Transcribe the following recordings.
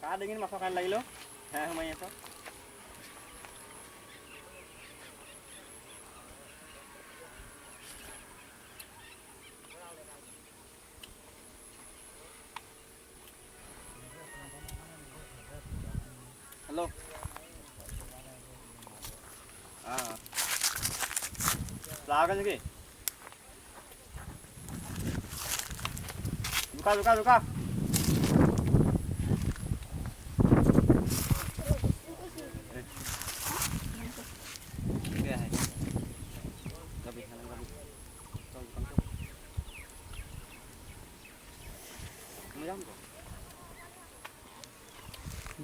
কা ডিঙিত মাছৰ কাণ লাগিলেও হে সোমাই আছ हेलो हाँ लागा लगे रुका रुका रुका क्या है कभी खाना कभी चल कम से मजा हमको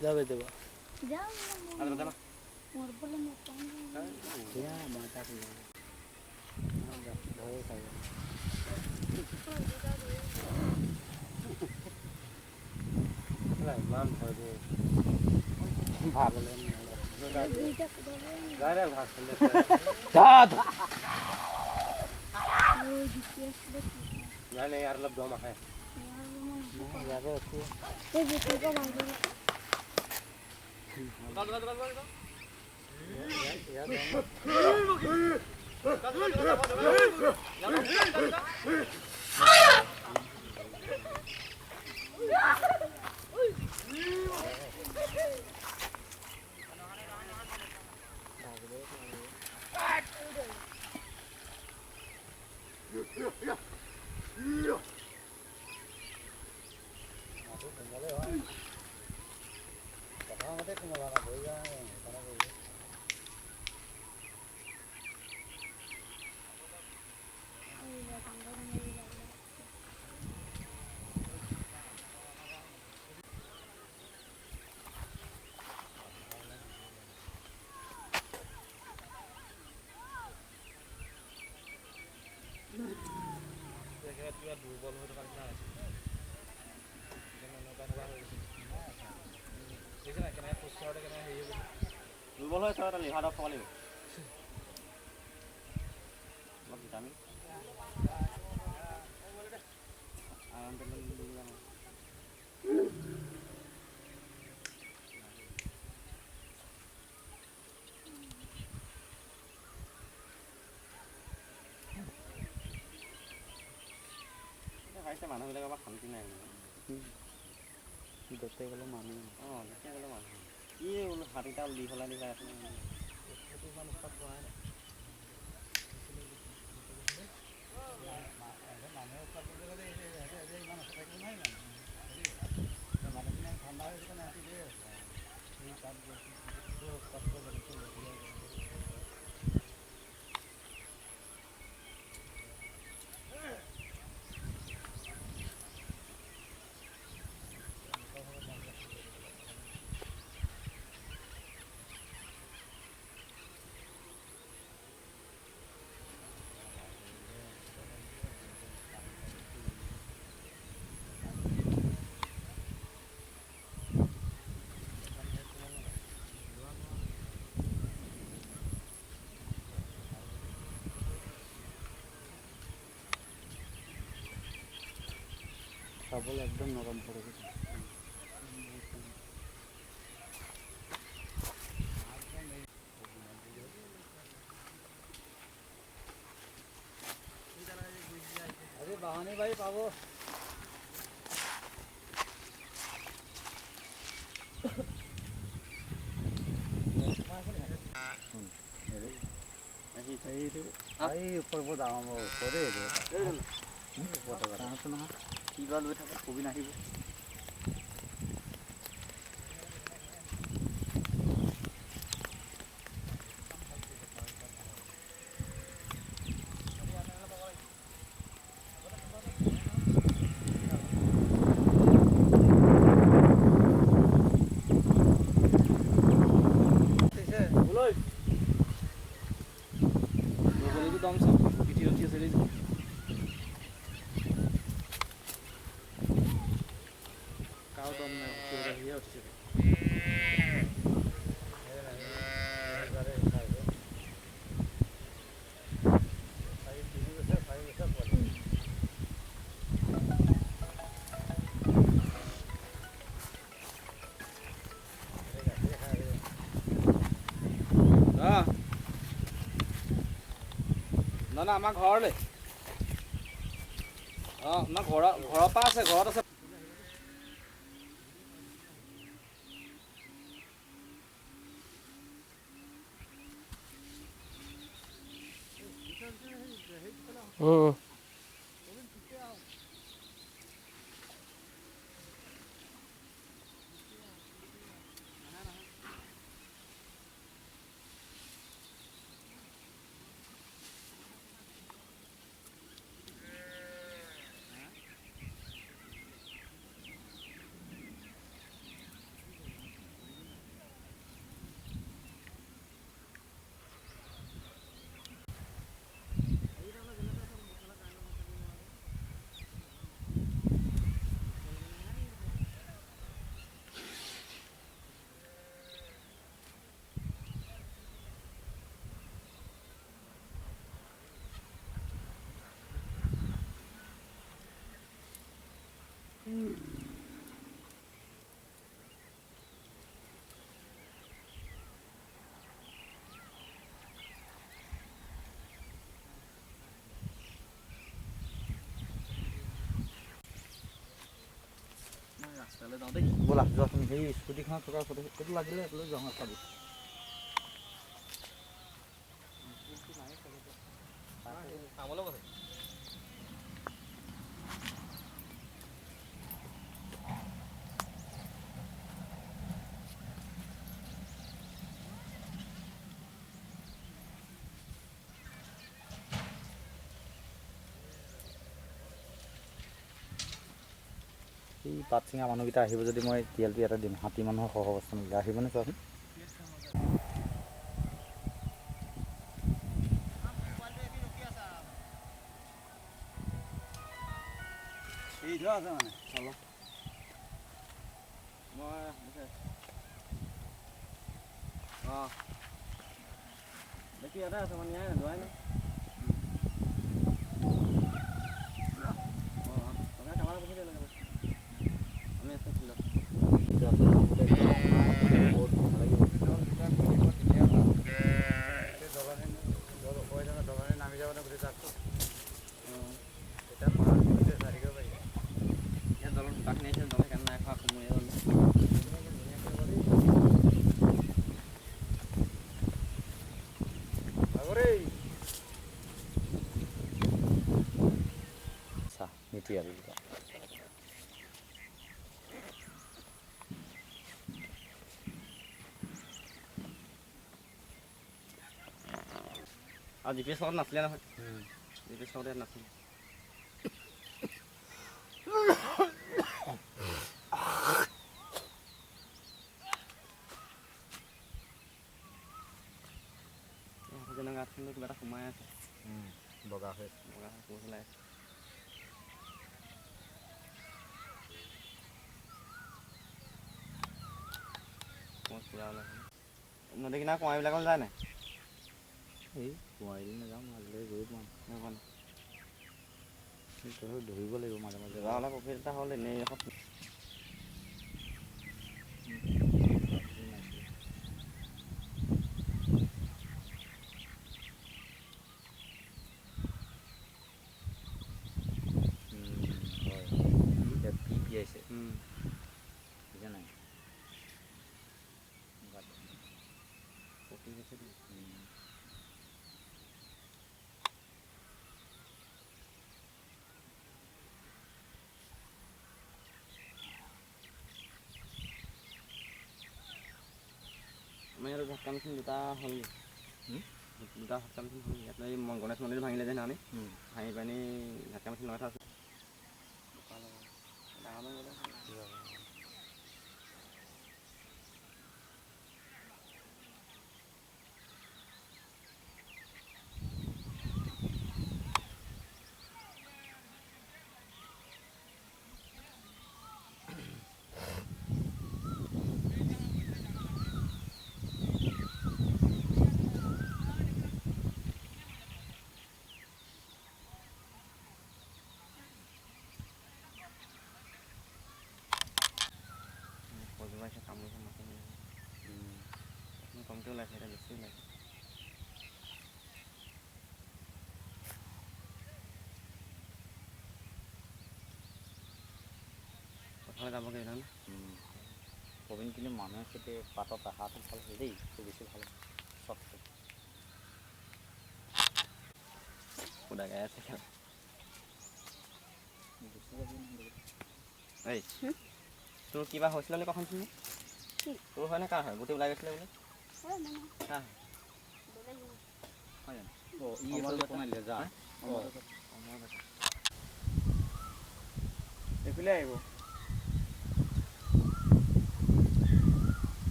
जावे देवा जाओ अरे बता ना मोर बोले मैं कौन या माता की भय खाए मान भर दे भाग ले गारे भाग ले जा नहीं यार लब दो मा है यार ओके ये जीते को मार दो दुर्बल हो थका निচিনা হৈছে কেনে পুষ্টাৰতে কেনে হেৰি दुर्बल है सर लिभार खाब লাগিব অলপ ভিটামিন আৰাম পেলে মানুহবিলাক আমাৰ শান্তি নাই গোটেই গ'লে মানুহ অঁ গোটেই গ'লে মানুহ কি বোলো হাতীটা দি পেলাই দি যাই আছে খাবলৈ একদম নৰম পৰি গৈছে আজি বাহনী বাৰী পাব এই ওপৰ বৰ ডাঙৰ ওপৰে কিবা লৈ থাকে কবি নাহিব না আমাৰ ঘৰলৈ আমাৰ ঘৰৰ পৰা আছে ঘৰত আছে ব'লা যোৱা তুমি সেই স্কুটিখনত থকা ফটো সেইটো লাগিলে লৈ যাওঁ চাবি চাবলৈ কৈছে এই পাত চিঙা মানুহকেইটা আহিব যদি মই টিএলপি এটা দিম হাতী মানুহৰ সহ অৱস্থা মিলি আহিবনে চোৱাচোন এই ধৰা আছে মানে চালো মই দেখি ইয়াতে আছে মানে ইয়াই যোৱাই নাই আমি আছে ফিল্ডত নামি যাব গোটেই তাতটো ইয়াত দলত বোকাখিনি আহিছে দল সেইকাৰণে নাই খোৱা সময় নীতি আৰু আৰু জি পি এছ লগত নাছিলে নহয় জি পি এছ লগত নাছিলে কিবা এটা সোমাই আছে বগা হৈ পেলাই নদী কিনাৰ কুঁৱাৰীবিলাকলৈ যায় নাই এই কুঁৱাৰী নাযাওঁ আজিলৈ গৈ পোৱা ধৰিব লাগিব মাজে মাজে হ'লে প্ৰফিট এটা হ'ল এনেই এখন আছে বুজা নাই আমাৰ ইয়াত ঝাটকা মেচিন দুটা হ'লগৈ দুটা ঝাটকা মেচিন হ'ল ইয়াত এই গণেশ মন্দিৰ ভাঙিলে যে সেইদিনাখনি ভাঙি পানি ঝাটকা মেচিন লগাই থোৱা আছে কমকৈ ওলাইছে এতিয়া বেছি ওলাইছে পথাৰলৈ যাবগৈ নহয় প্ৰবীণ কিন্তু মানুহে খেতি পাতত আহাটো ভাল হয় দেই, সেইটো বেছি ভাল চব সুদা গাই আছে খেল গুচি যাবি এই তোৰ কিবা হৈছিলে বুলি কখনচোন কি? তোৰ হয় নে কাৰ হয় গোটেই ওলাই গৈছিলে বোলে কাৰ হয় জানো ই বনাই দিলে যা এইফালে আহিব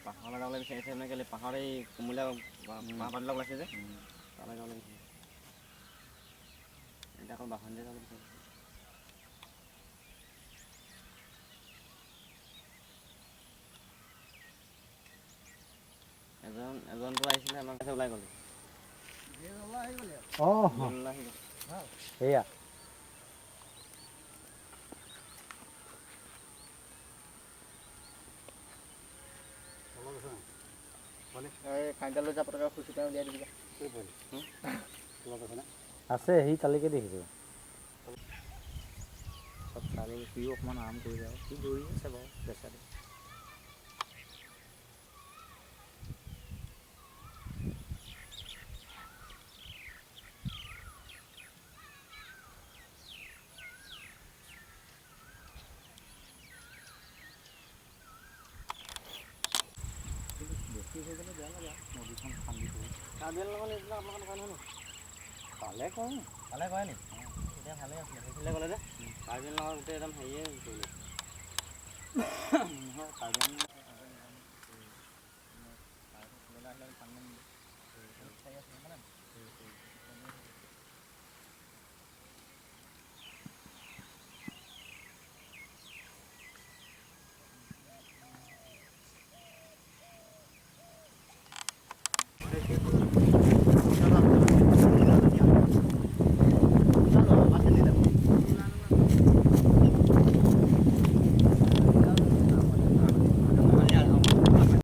পাহাৰলৈ যাবলৈ বিচাৰিছে মানে কেলৈ পাহাৰত এই কোমলীয়া বাঁহ পাতবিলাক ওলাইছে যে তালৈ যাবলৈ বিচাৰিছে এতিয়া আকৌ বাহনীলৈ যাবলৈ বিচাৰিছে এজনটো আহিছিলে আমাৰ কাছে ওলাই গ'ল অঁ সেয়া কাইলৈ যা পটকৈ খুচি পেলাই উলিয়াই দিবি আছে সি কালিকে দেখিছোঁ চব চালি সিও অকণমান আৰাম কৰি যায় সি দৌৰি আছে বাৰু বেচাৰি বেছি হৈ গ'লে বেয়া লাগে নদীখন খান্দি কৰি কাৰ্বিআংলঙত এইবিলাক আপোনালোকে নকয় নহয় পালে কৰোঁ ভালে কৰে নি এতিয়া ভালেই আছিলে সেইফালে গ'লে যে কাৰ্বিআংলঙৰ গোটেই একদম হেৰিয়ে কৰিলে নহয় কাৰ্বি